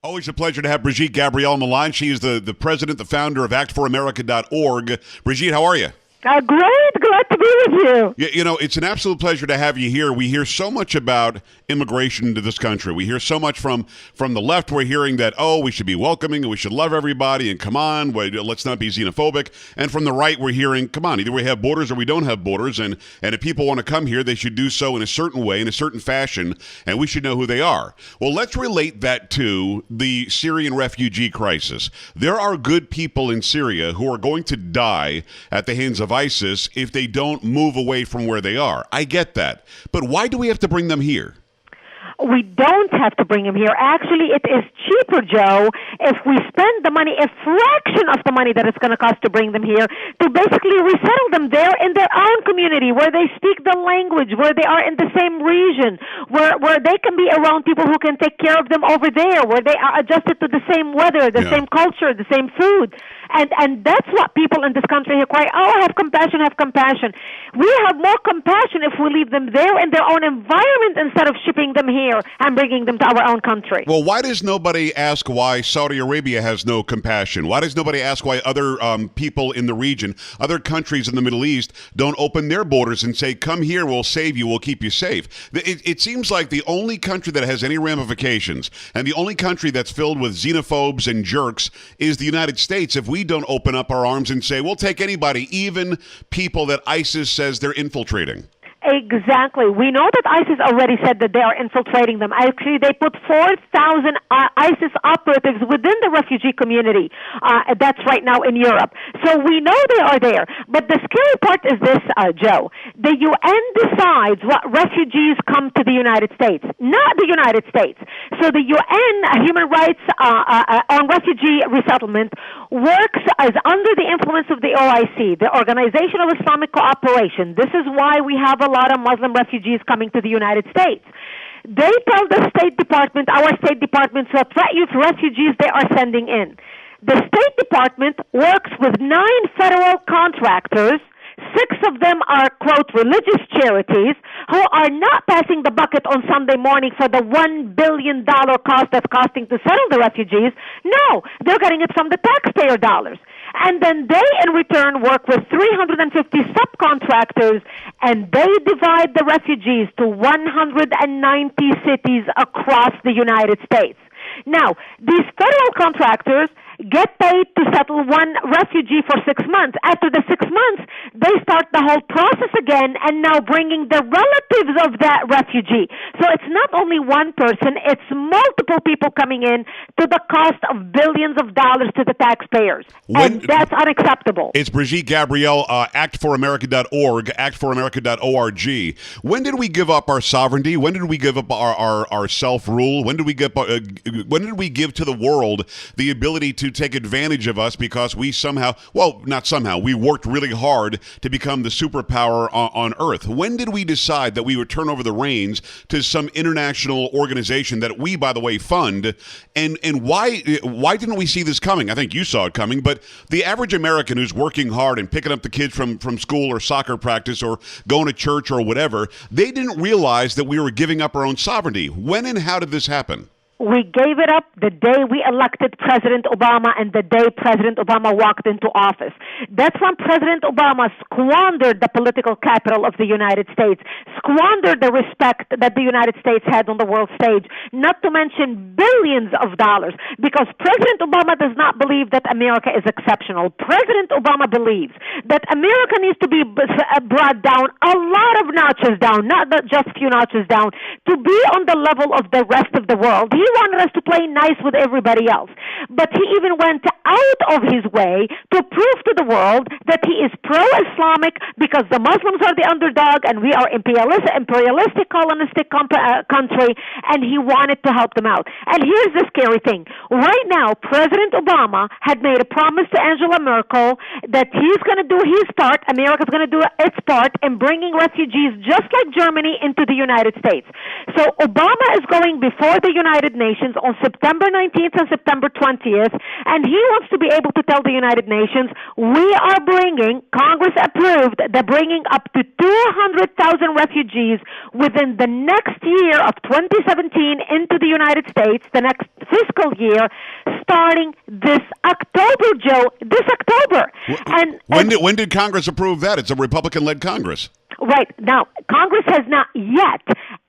Always a pleasure to have Brigitte Gabriel on the line. She is the president, the founder of actforamerica.org. Brigitte, how are you? Great. Glad to be with you. You know, it's an absolute pleasure to have you here. We hear so much about immigration into this country. We hear so much from the left. We're hearing that, we should be welcoming and we should love everybody and come on, let's not be xenophobic. And from the right, we're hearing, come on, either we have borders or we don't have borders. And if people want to come here, they should do so in a certain way, in a certain fashion, and we should know who they are. Well, let's relate that to the Syrian refugee crisis. There are good people in Syria who are going to die at the hands of ISIS if they don't move away from where they are. I get that. But why do we have to bring them here? We don't have to bring him here. Actually, it is cheaper, Joe, if we spend the money, a fraction of the money that it's going to cost to bring them here, to basically resettle them there in their own community, where they speak the language, where they are in the same region, where they can be around people who can take care of them over there, where they are adjusted to the same weather, the same culture, the same food. And that's what people in this country require. Have compassion, have compassion. We have more compassion if we leave them there in their own environment instead of shipping them here and bringing them to our own country. Well, why does nobody ask why Saudi Arabia has no compassion? Why does nobody ask why other people in the region, other countries in the Middle East, don't open their borders and say, come here, we'll save you, we'll keep you safe? It seems like the only country that has any ramifications and the only country that's filled with xenophobes and jerks is the United States. If we don't open up our arms and say, we'll take anybody, even people that ISIS says they're infiltrating. Exactly. We know that ISIS already said that they are infiltrating them. Actually, they put 4,000 ISIS operatives within the refugee community. That's right now in Europe. So we know they are there. But the scary part is this, Joe. The UN decides what refugees come to the United States, not the United States. So the UN, Human Rights on Refugee Resettlement, works as under the influence of the OIC, the Organization of Islamic Cooperation. This is why we have a lot of Muslim refugees coming to the United States. They tell the State Department, our State Department, what youth refugees they are sending in. The State Department works with 9 federal contractors. 6 of them are, quote, religious charities who are not passing the bucket on Sunday morning for the $1 billion cost that's costing to settle the refugees. No, they're getting it from the taxpayer dollars. And then they, in return, work with 350 subcontractors, and they divide the refugees to 190 cities across the United States. Now, these federal contractors get paid to settle one refugee for 6 months. After the 6 months, they start the whole process again and now bringing the relatives of that refugee. So it's not only one person, it's multiple people coming in to the cost of billions of dollars to the taxpayers. And that's unacceptable. It's Brigitte Gabriel, actforamerica.org, actforamerica.org. When did we give up our sovereignty? When did we give up our self-rule? When did we give to the world the ability to take advantage of us because we we worked really hard to become the superpower on Earth? When did we decide that we would turn over the reins to some international organization that we, by the way, fund? And why didn't we see this coming? I think you saw it coming, but the average American who's working hard and picking up the kids from school or soccer practice or going to church or whatever, they didn't realize that we were giving up our own sovereignty. When and how did this happen? We gave it up the day we elected President Obama and the day President Obama walked into office. That's when President Obama squandered the political capital of the United States, squandered the respect that the United States had on the world stage, not to mention billions of dollars, because President Obama does not believe that America is exceptional. President Obama believes that America needs to be brought down a lot of notches down, not just a few notches down, to be on the level of the rest of the world. He wanted us to play nice with everybody else. But he even went out of his way to prove to the world that he is pro-Islamic because the Muslims are the underdog and we are imperialistic colonistic country, and he wanted to help them out. And here's the scary thing. Right now, President Obama had made a promise to Angela Merkel that he's going to do his part, America's going to do its part in bringing refugees just like Germany into the United States. So Obama is going before the United Nations on September 19th and September 20th 20th, and he wants to be able to tell the United Nations, we are bringing, Congress approved, the bringing up to 200,000 refugees within the next year of 2017 into the United States, the next fiscal year, starting this October, Joe, this October. When did Congress approve that? It's a Republican-led Congress. Right. Now, Congress has not yet.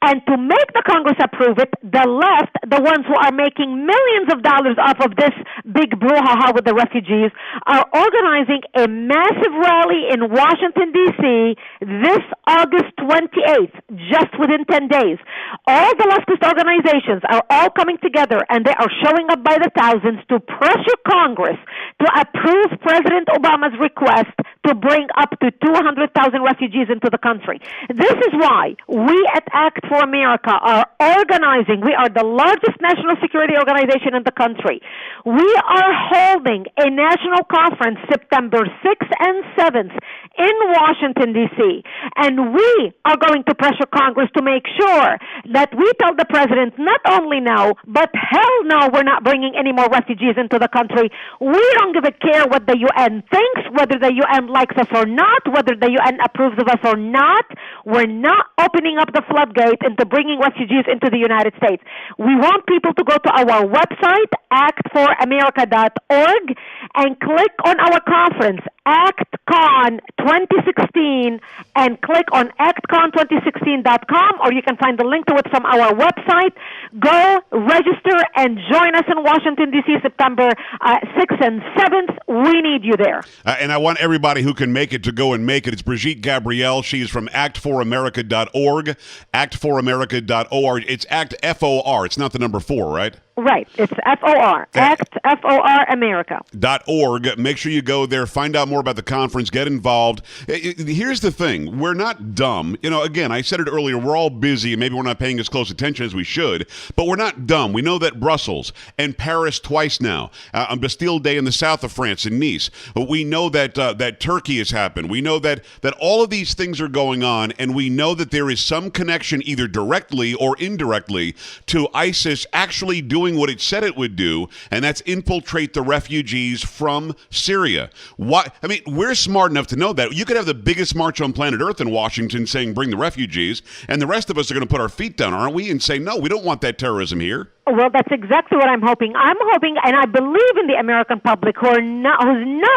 And to make the Congress approve it, the left, the ones who are making millions of dollars off of this big brouhaha with the refugees, are organizing a massive rally in Washington, D.C. this August 28th, just within 10 days. All the leftist organizations are all coming together, and they are showing up by the thousands to pressure Congress to approve President Obama's request to bring up to 200,000 refugees into the country. This is why we at Act for America are organizing. We are the largest national security organization in the country. We are holding a national conference September 6th and 7th in Washington, D.C., and we are going to pressure Congress to make sure that we tell the president not only no, but hell no, we're not bringing any more refugees into the country. We don't give a care what the UN thinks, whether the UN likes us or not, whether the UN approves of us or not. We're not opening up the floodgate into bringing refugees into the United States. We want people to go to our website, actforamerica.org, and click on our conference, ActCon 2016, and click on actcon2016.com, or you can find the link to it from our website. Go register and join us in Washington, D.C., September 6th and 7th. We need you there. And I want everybody who can make it to go and make it. It's Brigitte Gabriel. She is from actforamerica.org, actforamerica.org. It's ACT, F-O-R. It's not the number 4, right? Right. It's F-O-R. ACT, F-O-R, America. .org. Make sure you go there, find out more about the conference, get involved. Here's the thing. We're not dumb. You know, again, I said it earlier, we're all busy, and maybe we're not paying as close attention as we should, but we're not dumb. We know that Brussels and Paris twice now, on Bastille Day in the south of France, in Nice. We know that that Turkey has happened. We know that all of these things are going on, and we know that there is some connection, either directly or indirectly, to ISIS actually doing what it said it would do, and that's infiltrate the refugees from Syria. Why? I mean, we're smart enough to know that. You could have the biggest march on planet Earth in Washington saying, bring the refugees, and the rest of us are going to put our feet down, aren't we, and say, no, we don't want that terrorism here. Well, that's exactly what I'm hoping. I'm hoping, and I believe in the American public who's not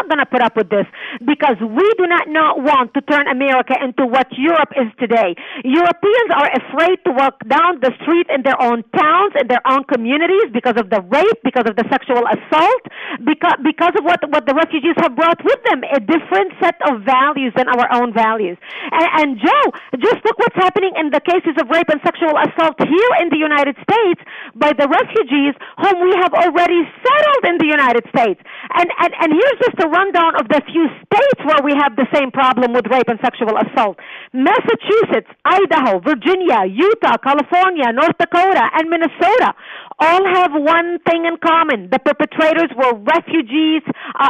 going to put up with this, because we do not want to turn America into what Europe is today. Europeans are afraid to walk down the street in their own towns, in their own communities, because of the rape, because of the sexual assault, because of what the refugees have brought with them, a different set of values than our own values. And Joe, just look what's happening in the cases of rape and sexual assault here in the United States by the refugees whom we have already settled in the United States. And here's just a rundown of the few states where we have the same problem with rape and sexual assault. Massachusetts, Idaho, Virginia, Utah, California, North Dakota, and Minnesota all have one thing in common. The perpetrators were refugees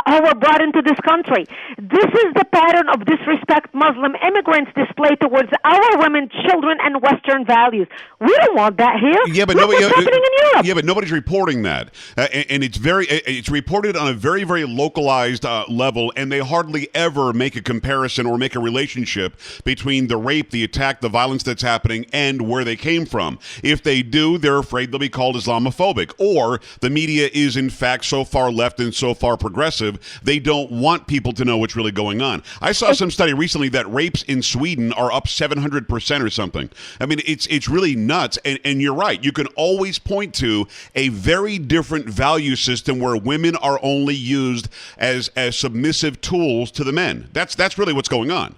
who were brought into this country. This is the pattern of disrespect Muslim immigrants display towards our women, children, and Western values. We don't want that here. Yeah, but Look what's happening in Europe. Yeah, but nobody's reporting that, and it's reported on a very, very localized level, and they hardly ever make a comparison or make a relationship between the rape, the attack, the violence that's happening, and where they came from. If they do, they're afraid they'll be called Islamophobic, or the media is in fact so far left and so far progressive they don't want people to know what's really going on. I saw some study recently that rapes in Sweden are up 700% or something. I mean, it's really nuts, and you're right. You can always point to a very different value system where women are only used as submissive tools to the men. That's really what's going on.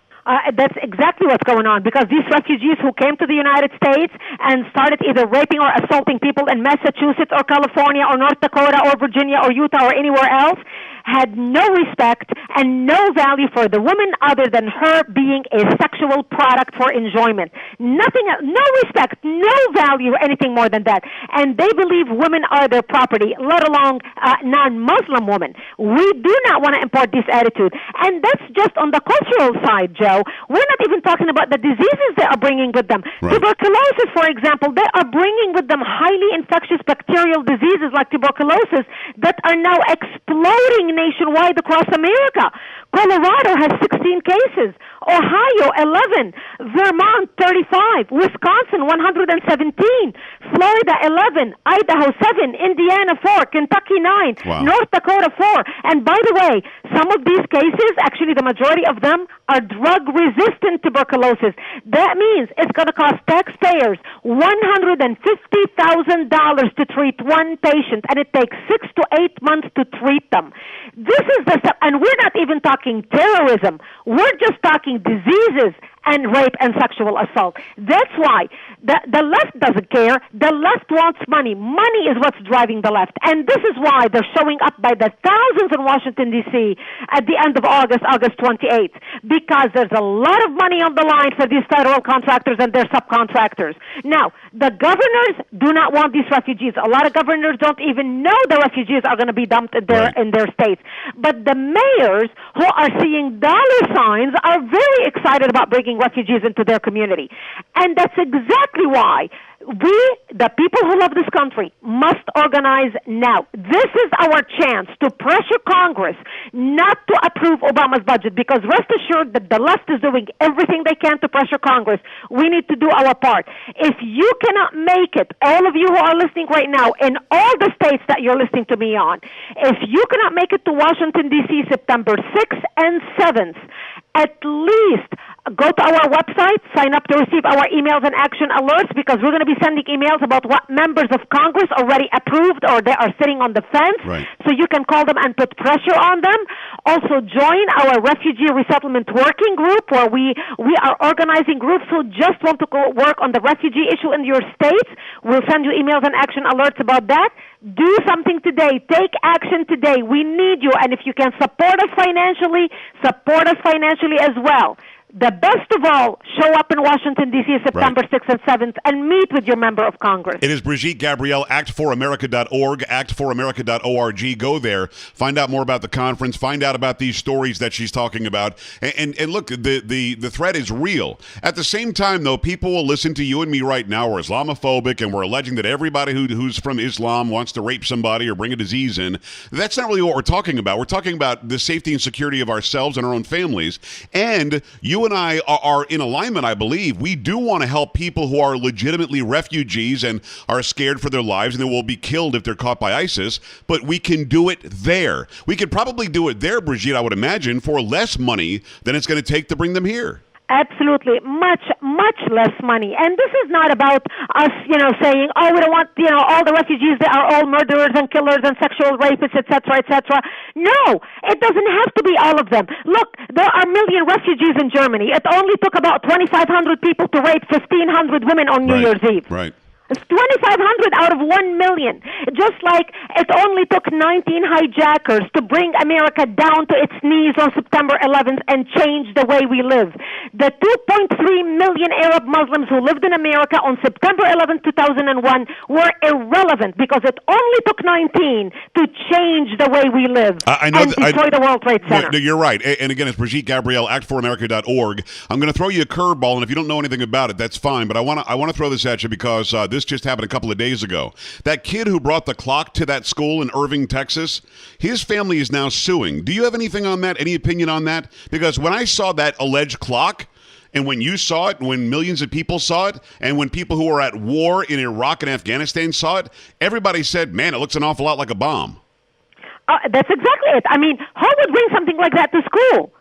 That's exactly what's going on, because these refugees who came to the United States and started either raping or assaulting people in Massachusetts or California or North Dakota or Virginia or Utah or anywhere else, had no respect and no value for the woman other than her being a sexual product for enjoyment. Nothing, no respect, no value, anything more than that. And they believe women are their property, let alone non-Muslim women. We do not want to import this attitude. And that's just on the cultural side, Joe. We're not even talking about the diseases they are bringing with them. Right. Tuberculosis, for example, they are bringing with them highly infectious bacterial diseases like tuberculosis that are now exploding nationwide across America. Colorado has 16 cases, Ohio 11, Vermont 35, Wisconsin 117, Florida 11, Idaho 7, Indiana 4, Kentucky 9, wow. North Dakota 4. And by the way, some of these cases, actually the majority of them, are drug-resistant tuberculosis. That means it's going to cost taxpayers $150,000 to treat one patient, and it takes 6 to 8 months to treat them. This is the stuff, and we're not even talking terrorism. We're just talking diseases and rape and sexual assault. That's why the left doesn't care. The left wants money. Money is what's driving the left. And this is why they're showing up by the thousands in Washington, D.C. at the end of August 28th, because there's a lot of money on the line for these federal contractors and their subcontractors. Now, the governors do not want these refugees. A lot of governors don't even know the refugees are going to be dumped in their states. But the mayors who are seeing dollar signs are very excited about bringing refugees into their community. And that's exactly why we, the people who love this country, must organize now. This is our chance to pressure Congress not to approve Obama's budget, because rest assured that the left is doing everything they can to pressure Congress. We need to do our part. If you cannot make it, all of you who are listening right now, in all the states that you're listening to me on, if you cannot make it to Washington, D.C., September 6th and 7th, at least go to our website, sign up to receive our emails and action alerts, because we're going to be sending emails about what members of Congress already approved or they are sitting on the fence. Right. So you can call them and put pressure on them. Also join our refugee resettlement working group, where we are organizing groups who just want to go work on the refugee issue in your states. We'll send you emails and action alerts about that. Do something today. Take action today. We need you. And if you can support us financially as well. The best of all, show up in Washington, D.C. September 6th and 7th and meet with your member of Congress. It is Brigitte Gabriel, actforamerica.org, actforamerica.org. Go there, find out more about the conference, find out about these stories that she's talking about. And look, the threat is real. At the same time, though, people will listen to you and me right now. We're Islamophobic, and we're alleging that everybody who's from Islam wants to rape somebody or bring a disease in. That's not really what we're talking about. We're talking about the safety and security of ourselves and our own families. And you and I are in alignment, I believe. We do want to help people who are legitimately refugees and are scared for their lives and they will be killed if they're caught by ISIS, but we can do it there. We could probably do it there, Brigitte, I would imagine, for less money than it's going to take to bring them here. Absolutely. Much less money. And this is not about us, saying, oh, we don't want, all the refugees, they are all murderers and killers and sexual rapists, et cetera, et cetera. No, it doesn't have to be all of them. Look, there are a million refugees in Germany. It only took about 2,500 people to rape 1,500 women on New Year's Eve. Right. It's 2,500 out of 1 million. Just like it only took 19 hijackers to bring America down to its knees on September 11th and change the way we live. The 2.3 million Arab Muslims who lived in America on September 11th, 2001 were irrelevant, because it only took 19 to change the way we live and destroy the World Trade Center. No, you're right. And again, it's Brigitte Gabriel, actforamerica.org. I'm going to throw you a curveball, and if you don't know anything about it, that's fine. But I want to throw this at you, because this just happened a couple of days ago. That kid who brought the clock to that school in Irving, Texas, his family is now suing. Do you have anything on that? Any opinion on that? Because when I saw that alleged clock, and when you saw it, when millions of people saw it, and when people who were at war in Iraq and Afghanistan saw it, everybody said, man, it looks an awful lot like a bomb. That's exactly it. I mean, who would bring something like that to school?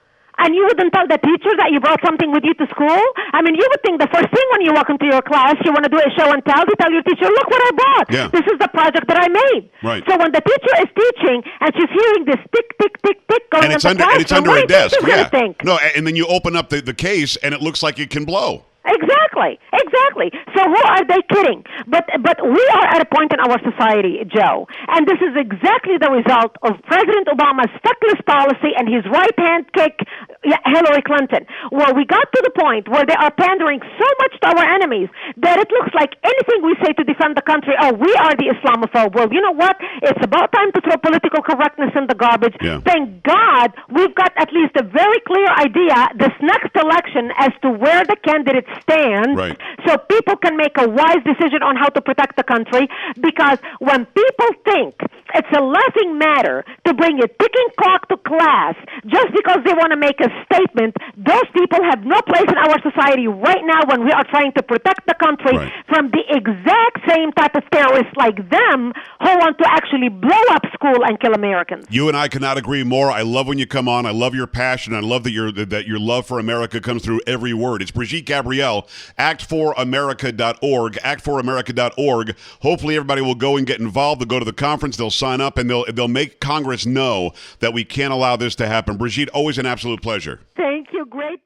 And you wouldn't tell the teacher that you brought something with you to school? I mean, you would think the first thing when you walk into your class, you want to do a show and tell. You tell your teacher, look what I brought. Yeah. This is the project that I made. Right. So when the teacher is teaching and she's hearing this tick, tick, tick, tick going in the classroom, and it's under a desk. Yeah. No, and then you open up the case and it looks like it can blow. Exactly. Exactly. So who are they kidding? But we are at a point in our society, Joe, and this is exactly the result of President Obama's feckless policy and his right-hand kick, Hillary Clinton, where we got to the point where they are pandering so much to our enemies that it looks like anything we say to defend the country, oh, we are the Islamophobe. Well, you know what? It's about time to throw political correctness in the garbage. Yeah. Thank God we've got at least a very clear idea this next election as to where the candidates stand, Right. so people can make a wise decision on how to protect the country. Because when people think it's a laughing matter to bring a ticking clock to class just because they want to make a statement, those people have no place in our society right now when we are trying to protect the country Right. from the exact same type of terrorists like them who want to actually blow up school and kill Americans. You and I cannot agree more. I love when you come on. I love your passion. I love that your love for America comes through every word. It's Brigitte Gabriel, actforamerica.org, actforamerica.org. Hopefully everybody will go and get involved. They'll go to the conference, they'll sign up, and they'll make Congress know that we can't allow this to happen. Brigitte, always an absolute pleasure. Thank you. Great.